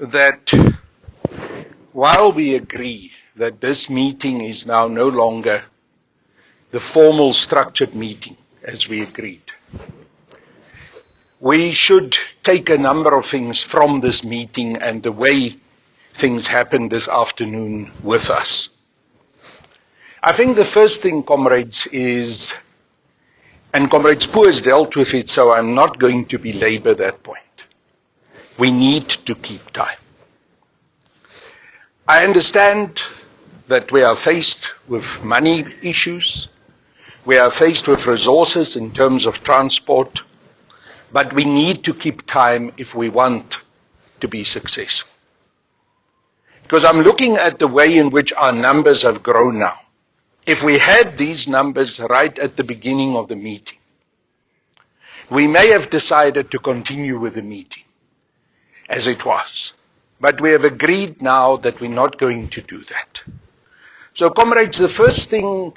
that while we agree that this meeting is now no longer the formal structured meeting as we agreed, we should take a number of things from this meeting and the way things happened this afternoon with us. I think the first thing, comrades, is, and Comrade Spoo has dealt with it, so I'm not going to belabor that point. We need to keep time. I understand that we are faced with money issues, we are faced with resources in terms of transport, but we need to keep time if we want to be successful. Because I'm looking at the way in which our numbers have grown now. If we had these numbers right at the beginning of the meeting, we may have decided to continue with the meeting as it was. But we have agreed now that we're not going to do that. So, comrades, the first thing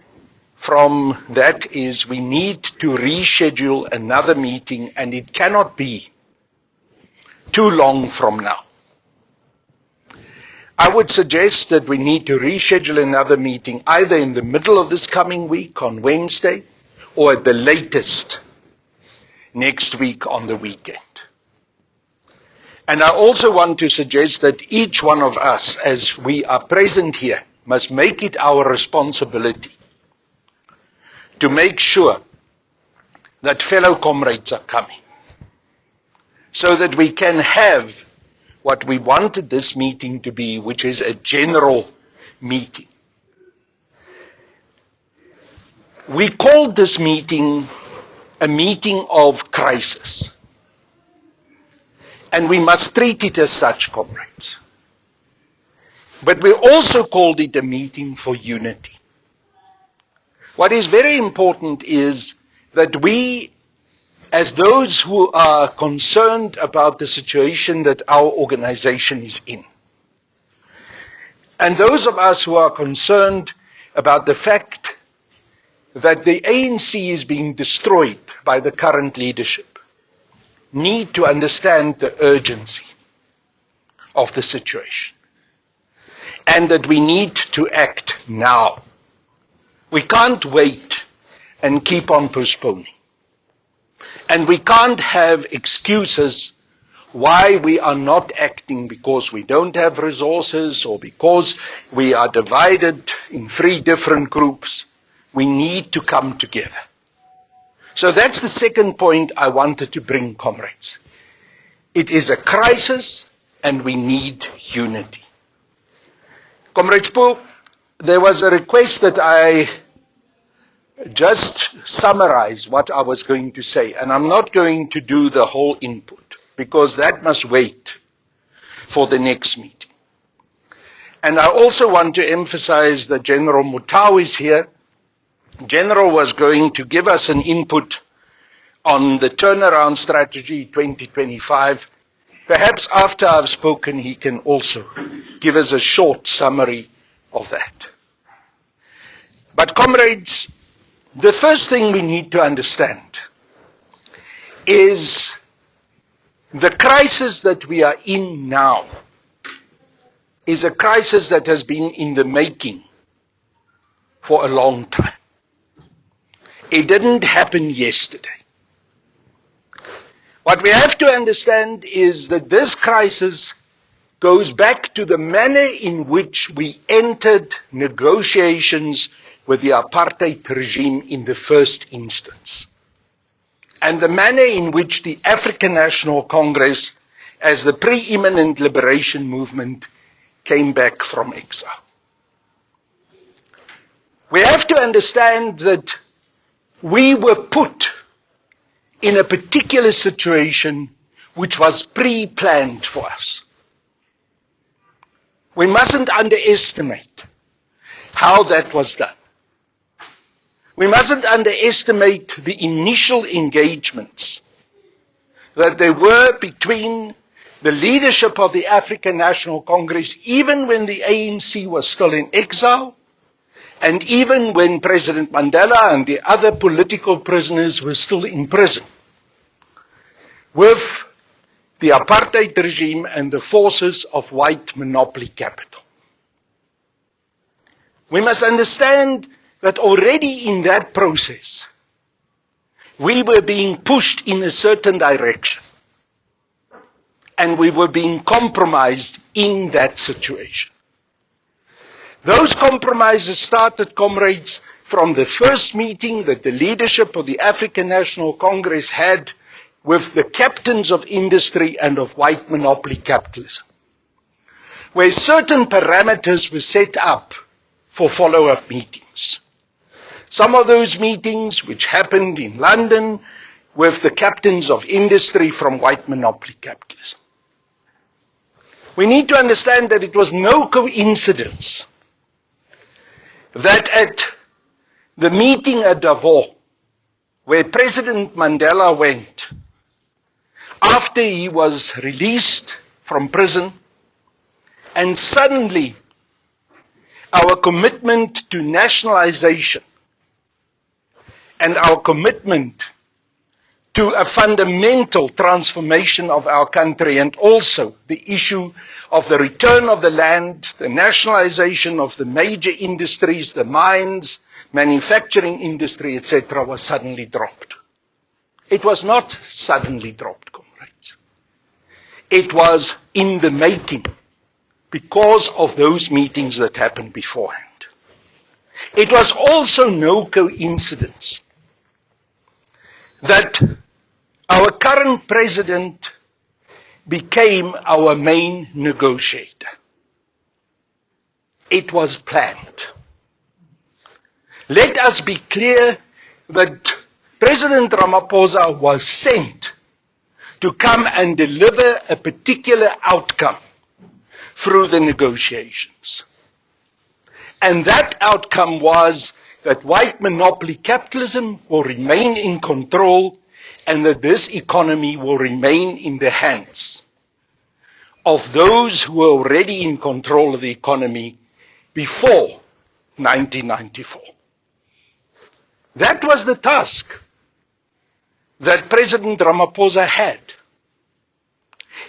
from that is we need to reschedule another meeting, and it cannot be too long from now. I would suggest that we need to reschedule another meeting either in the middle of this coming week on Wednesday or at the latest next week on the weekend. And I also want to suggest that each one of us, as we are present here, must make it our responsibility to make sure that fellow comrades are coming, so that we can have what we wanted this meeting to be, which is a general meeting. We called this meeting a meeting of crisis. And we must treat it as such, comrades. But we also called it a meeting for unity. What is very important is that we, as those who are concerned about the situation that our organization is in, and those of us who are concerned about the fact that the ANC is being destroyed by the current leadership, need to understand the urgency of the situation, and that we need to act now. We can't wait and keep on postponing. And we can't have excuses why we are not acting because we don't have resources or because we are divided in 3 different groups. We need to come together. So that's the second point I wanted to bring, comrades. It is a crisis and we need unity. Comrade Spoo, there was a request that I just summarize what I was going to say, and I'm not going to do the whole input because that must wait for the next meeting. And I also want to emphasize that General Mutau is here. General was going to give us an input on the turnaround strategy 2025. Perhaps after I've spoken, he can also give us a short summary of that. But comrades, the first thing we need to understand is the crisis that we are in now is a crisis that has been in the making for a long time. It didn't happen yesterday. What we have to understand is that this crisis goes back to the manner in which we entered negotiations with the apartheid regime in the first instance, and the manner in which the African National Congress, as the preeminent liberation movement, came back from exile. We have to understand that we were put in a particular situation which was pre-planned for us. We mustn't underestimate how that was done. We mustn't underestimate the initial engagements that there were between the leadership of the African National Congress, even when the ANC was still in exile, and even when President Mandela and the other political prisoners were still in prison, with the apartheid regime and the forces of white monopoly capital. We must understand that already in that process, we were being pushed in a certain direction, and we were being compromised in that situation. Those compromises started, comrades, from the first meeting that the leadership of the African National Congress had with the captains of industry and of white monopoly capitalism, where certain parameters were set up for follow-up meetings. Some of those meetings, which happened in London, with the captains of industry from white monopoly capitalism. We need to understand that it was no coincidence that at the meeting at Davos, where President Mandela went, after he was released from prison, and suddenly our commitment to nationalization and our commitment to a fundamental transformation of our country, and also the issue of the return of the land, the nationalization of the major industries, the mines, manufacturing industry, etc., was suddenly dropped. It was not suddenly dropped, comrades. It was in the making because of those meetings that happened beforehand. It was also no coincidence that our current president became our main negotiator. It was planned. Let us be clear that President Ramaphosa was sent to come and deliver a particular outcome through the negotiations. And that outcome was that white monopoly capitalism will remain in control and that this economy will remain in the hands of those who were already in control of the economy before 1994. That was the task that President Ramaphosa had.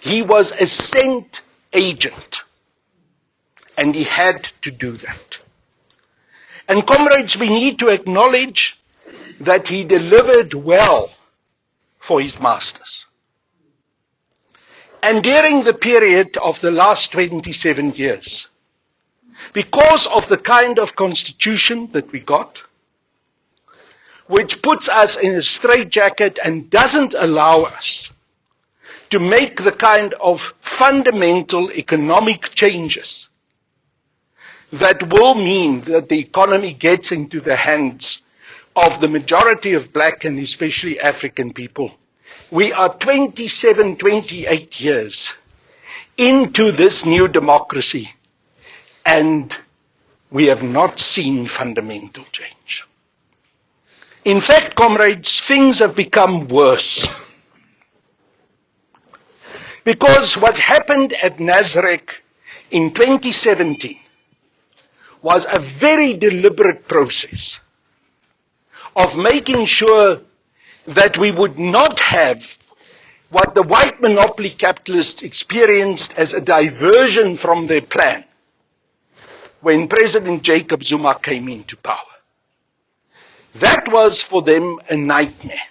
He was a sent agent, and he had to do that. And comrades, we need to acknowledge that he delivered well for his masters. And during the period of the last 27 years, because of the kind of constitution that we got, which puts us in a straitjacket and doesn't allow us to make the kind of fundamental economic changes that will mean that the economy gets into the hands of the majority of black and especially African people. We are 27, 28 years into this new democracy, and we have not seen fundamental change. In fact, comrades, things have become worse. Because what happened at Nasrec in 2017 was a very deliberate process of making sure that we would not have what the white monopoly capitalists experienced as a diversion from their plan when President Jacob Zuma came into power. That was for them a nightmare.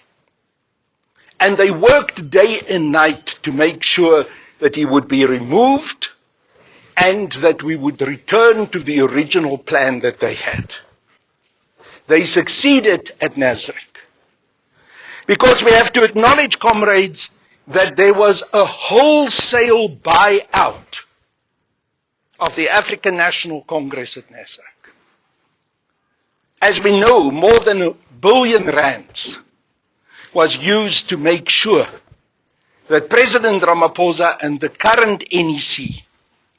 And they worked day and night to make sure that he would be removed and that we would return to the original plan that they had. They succeeded at Nasrec. Because we have to acknowledge, comrades, that there was a wholesale buyout of the African National Congress at Nasrec. As we know, more than R1 billion was used to make sure that President Ramaphosa and the current NEC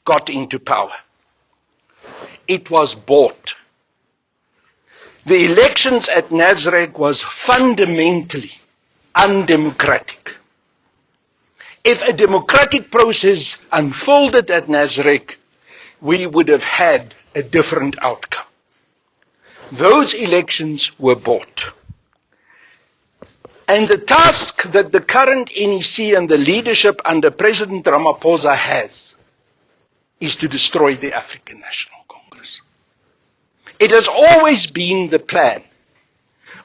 got into power. It was bought. The elections at Nasrec was fundamentally undemocratic. If a democratic process unfolded at Nasrec, we would have had a different outcome. Those elections were bought. And the task that the current NEC and the leadership under President Ramaphosa has is to destroy the African National Congress. It has always been the plan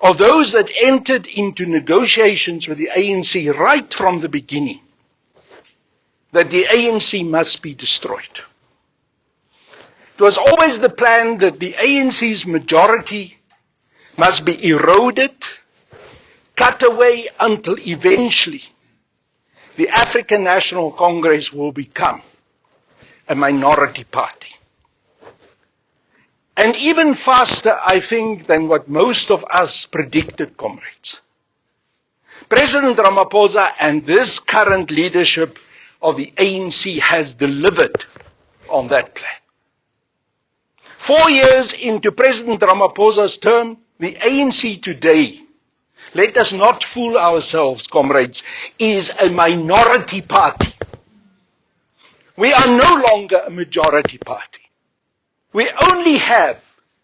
of those that entered into negotiations with the ANC right from the beginning that the ANC must be destroyed. It was always the plan that the ANC's majority must be eroded, cut away until eventually the African National Congress will become a minority party. And even faster, I think, than what most of us predicted, comrades. President Ramaphosa and this current leadership of the ANC has delivered on that plan. 4 years into President Ramaphosa's term, the ANC today, let us not fool ourselves, comrades, is a minority party. We are no longer a majority party. We only have,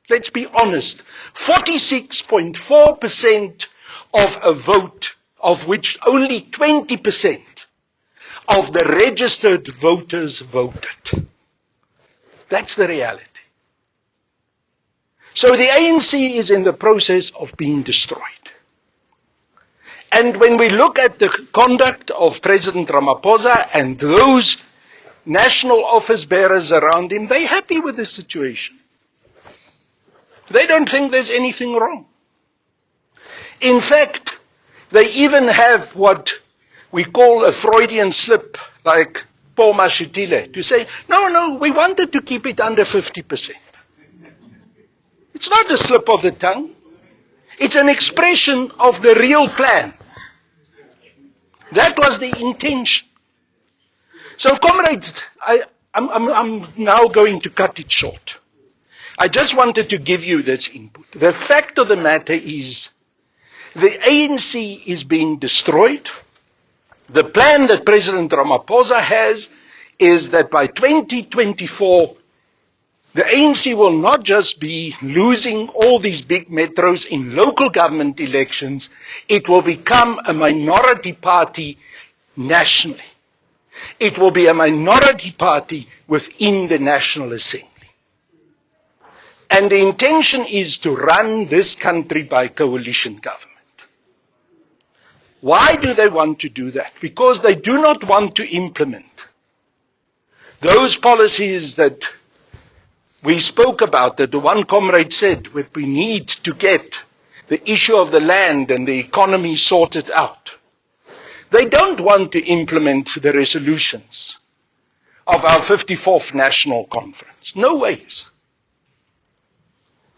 let's be honest, 46.4% of a vote, of which only 20% of the registered voters voted. That's the reality. So the ANC is in the process of being destroyed. And when we look at the conduct of President Ramaphosa and those national office bearers around him, they're happy with the situation. They don't think there's anything wrong. In fact, they even have what we call a Freudian slip, like Paul Mashitile, to say, no, we wanted to keep it under 50%. It's not a slip of the tongue. It's an expression of the real plan. That was the intention. So, comrades, I'm now going to cut it short. I just wanted to give you this input. The fact of the matter is, the ANC is being destroyed. The plan that President Ramaphosa has is that by 2024, the ANC will not just be losing all these big metros in local government elections, it will become a minority party nationally. It will be a minority party within the National Assembly. And the intention is to run this country by coalition government. Why do they want to do that? Because they do not want to implement those policies that we spoke about, that the one comrade said, that we need to get the issue of the land and the economy sorted out. They don't want to implement the resolutions of our 54th National Conference. No ways.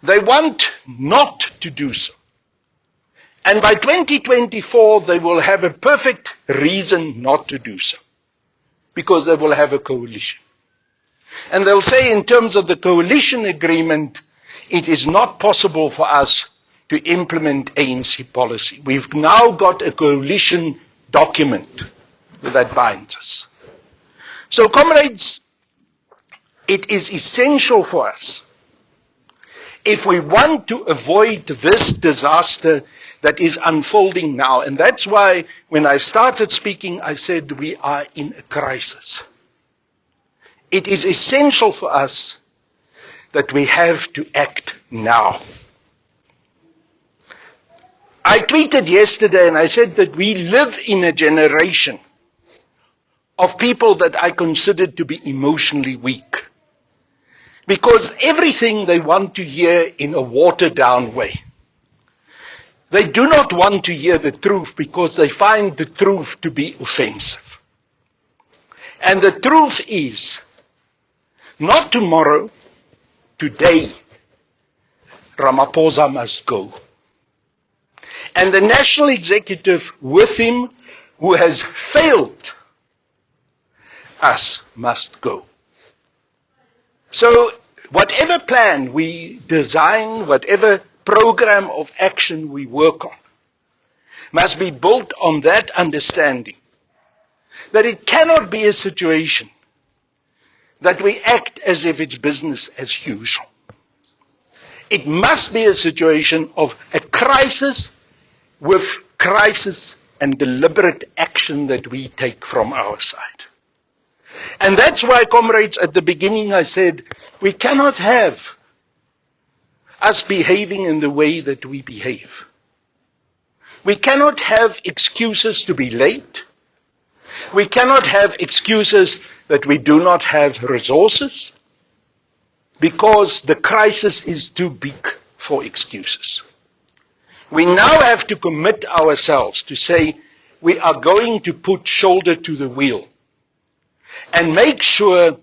They want not to do so. And by 2024, they will have a perfect reason not to do so, because they will have a coalition. And they'll say, in terms of the coalition agreement, it is not possible for us to implement ANC policy. We've now got a coalition document that binds us. So, comrades, it is essential for us, if we want to avoid this disaster that is unfolding now, and that's why when I started speaking, I said we are in a crisis. It is essential for us that we have to act now. I tweeted yesterday and I said that we live in a generation of people that I consider to be emotionally weak, because everything they want to hear in a watered down way. They do not want to hear the truth because they find the truth to be offensive. And the truth is, not tomorrow, today, Ramaphosa must go. And the National Executive with him, who has failed us, must go. So, whatever plan we design, whatever program of action we work on, must be built on that understanding that it cannot be a situation that we act as if it's business as usual. It must be a situation of a crisis with crisis and deliberate action that we take from our side. And that's why, comrades, at the beginning I said, we cannot have us behaving in the way that we behave. We cannot have excuses to be late. We cannot have excuses that we do not have resources, because the crisis is too big for excuses. We now have to commit ourselves to say we are going to put shoulder to the wheel and make sure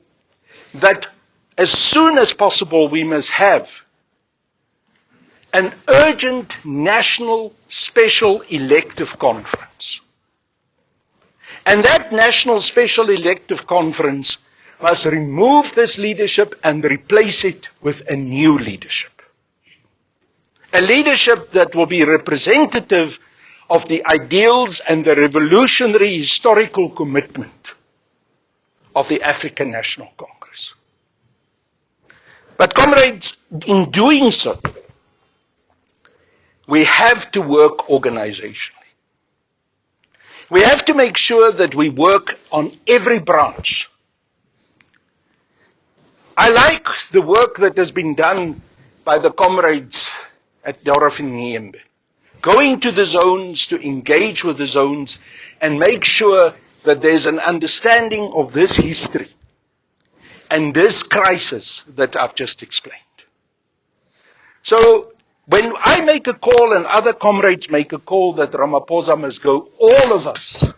that as soon as possible we must have an urgent national special elective conference. And that national special elective conference must remove this leadership and replace it with a new leadership. A leadership that will be representative of the ideals and the revolutionary historical commitment of the African National Congress. But comrades, in doing so, we have to work organizationally. We have to make sure that we work on every branch. I like the work that has been done by the comrades at Dorf and Niembe, going to the zones to engage with the zones and make sure that there's an understanding of this history and this crisis that I've just explained. So when I make a call and other comrades make a call that Ramaphosa must go, all of us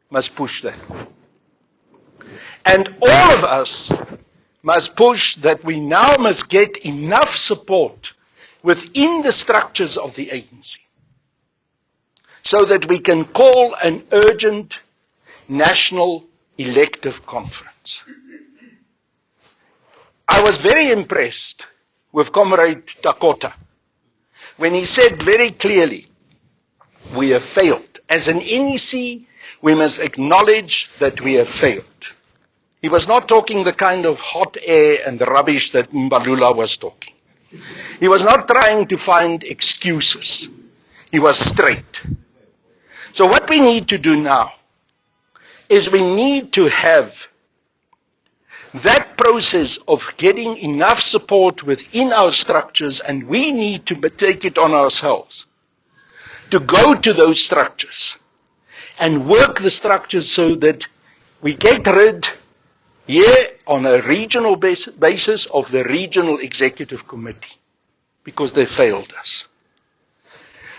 must push that. And all of us must push that we now must get enough support within the structures of the ANC so that we can call an urgent national elective conference. I was very impressed with Comrade Dakota when he said very clearly, we have failed. As an NEC, we must acknowledge that we have failed. He was not talking the kind of hot air and the rubbish that Mbalula was talking. He was not trying to find excuses. He was straight. So what we need to do now is we need to have that process of getting enough support within our structures, and we need to take it on ourselves to go to those structures and work the structures so that we get rid here on a regional basis of the regional executive committee, because they failed us.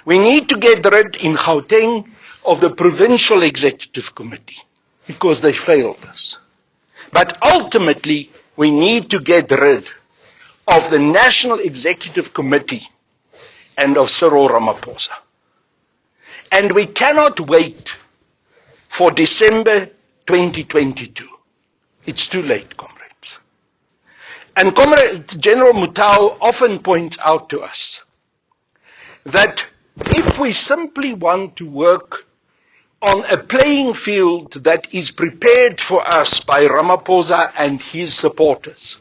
We need to get rid in Gauteng of the provincial executive committee, because they failed us. But ultimately, we need to get rid of the National Executive Committee and of Cyril Ramaphosa. And we cannot wait for December 2022. It's too late, comrades. And Comrade General Mutau often points out to us that if we simply want to work on a playing field that is prepared for us by Ramaphosa and his supporters,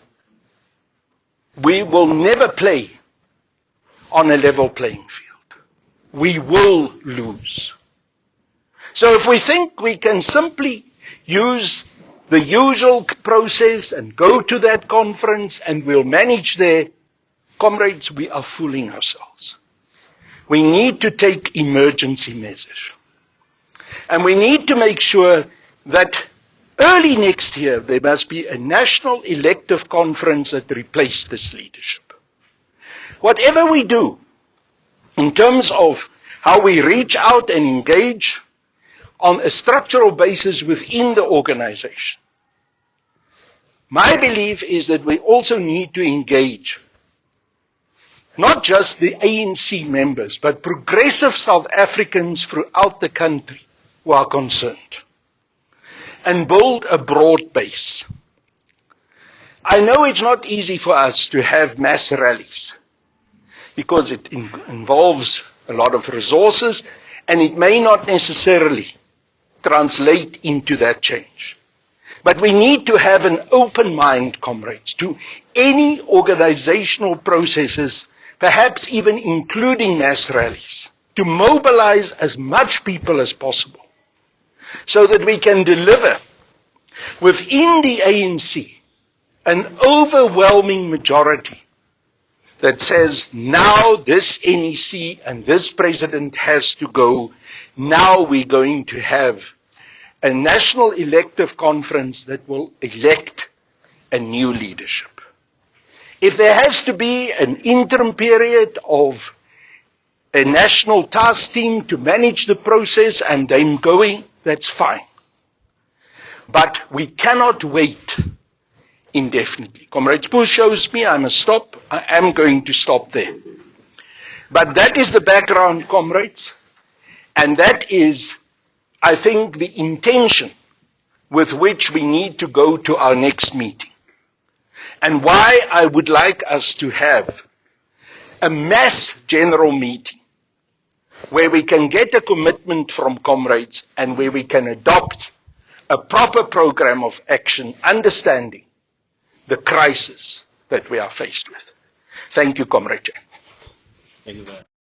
we will never play on a level playing field. We will lose. So if we think we can simply use the usual process and go to that conference and we'll manage there, comrades, we are fooling ourselves. We need to take emergency measures. And we need to make sure that early next year there must be a national elective conference that replaces this leadership. Whatever we do in terms of how we reach out and engage on a structural basis within the organization, my belief is that we also need to engage not just the ANC members, but progressive South Africans throughout the country who are concerned, and build a broad base. I know it's not easy for us to have mass rallies because it involves a lot of resources and it may not necessarily translate into that change. But we need to have an open mind, comrades, to any organizational processes, perhaps even including mass rallies, to mobilize as much people as possible so that we can deliver within the ANC an overwhelming majority that says now this NEC and this president has to go. Now we're going to have a national elective conference that will elect a new leadership. If there has to be an interim period of a national task team to manage the process and then going, that's fine. But we cannot wait indefinitely. Comrade Spoel shows me I must stop. I am going to stop there. But that is the background, comrades, and that is, I think, the intention with which we need to go to our next meeting. And why I would like us to have a mass general meeting where we can get a commitment from comrades and where we can adopt a proper program of action, understanding the crisis that we are faced with. Thank you, Comrade Jan. Thank you very much.